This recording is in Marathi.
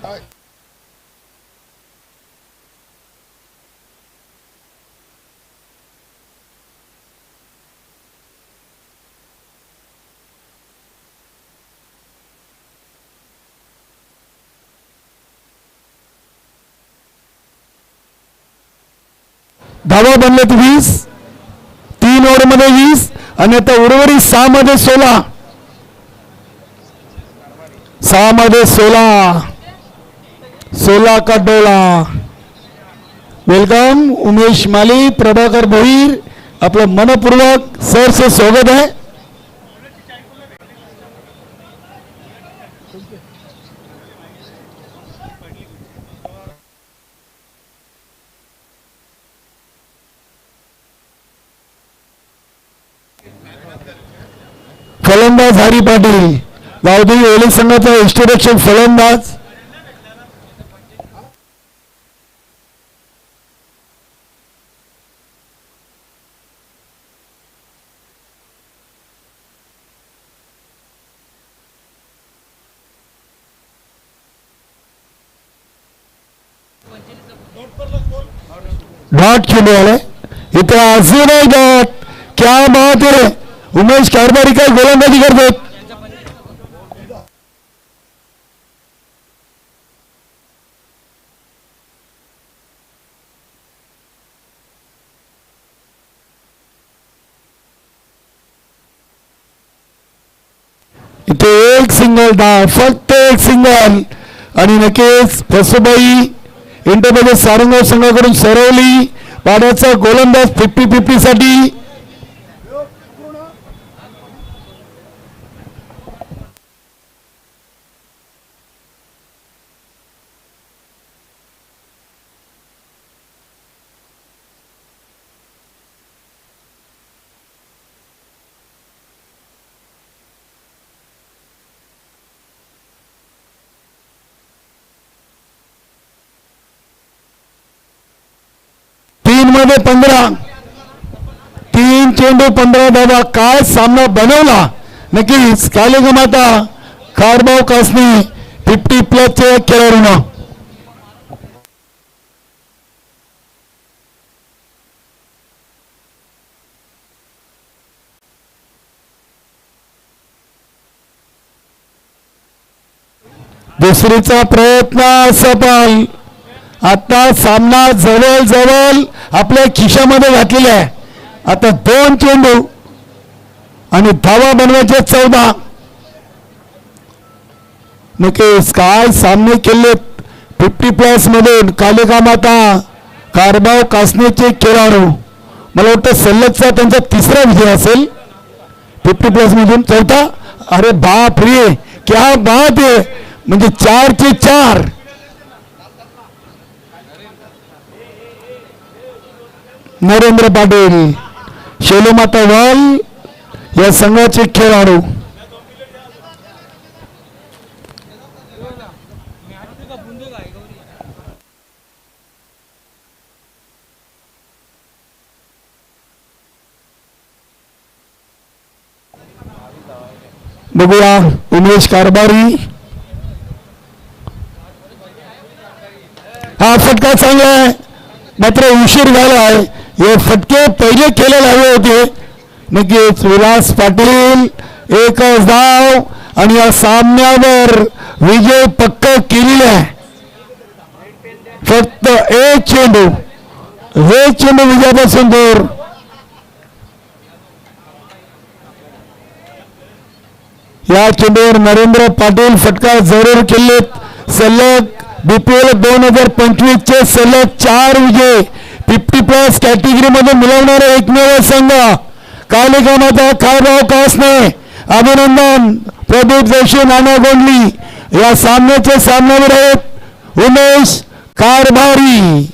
धावा बनलेत 20, 3 ओव्हरमध्ये 20 आणि आता उर्वरित 6 मध्ये 16, 6 मध्ये 16 का डोला. वेलकम उमेश माली, प्रभाकर भोईर, आपलं मनपूर्वक सर से स्वागत है. फलंदाज हरी पाटील, गावदेवी ओली संघाचा यष्टीरक्षक फलंदाज. डॉट खेळले आले इथे अजून एक डॉट. क्या बात आहे, उमेश कारभारी काय गोलंदाजी करतात. इथे एक सिंगल धाव, फक्त एक सिंगल. आणि नक्कीच फसुबाई इंटरमध्ये सारंगाव संघाकडून सरवली पाड्याचा गोलंदाज 50-50 साठी. मध्ये 15, 3 चेंडू 15 धावा. काय सामना बनवला नक्कीच कालिका माता कारभाव कासनी 50+ चे खेळाडूंना. दुसरीचा प्रयत्न सफल. आता सामना जवळ जवळ आपल्या खिशामध्ये घातलेला आहे. आता 2 चेंडू आणि धावा बनवायचे 14. नक्कीच काय सामने केलेत 50+ मध्ये कालिका माता कारभाव कासनेचे खेळाडू. मला वाटतं सलगचा त्यांचा 3रा विजय असेल 50+ मधून. 4था. अरे बाप रे, क्या बात आहे, म्हणजे 4चे 4. नरेंद्र पाटील, शेलोमाता वाल या संघाचे खेळाडू. बघूया उमेश कारभारी. हा फटका चांगला आहे, मात्र उशीर झाला आहे. हे फटके पहिले खेळायला हवे होते. नक्कीच विलास पाटील 1च धाव आणि या सामन्यावर विजय पक्का केलेला आहे. फक्त 1 चेंडू, 1 चेंडू विजयापासून दूर. या चेंडूवर नरेंद्र पाटील फटका जरूर केलेत. सलग BPL 2025 चे सलग 4 विजय 50+ कॅटेगरी मध्ये मिळवणारा एकमेव संघ कालिका माता कारभाव कासने. अभिनंदन. प्रदीप जोशी, नाना गोंडली या सामन्याचे सामनावीर आहेत उमेश कारभारी.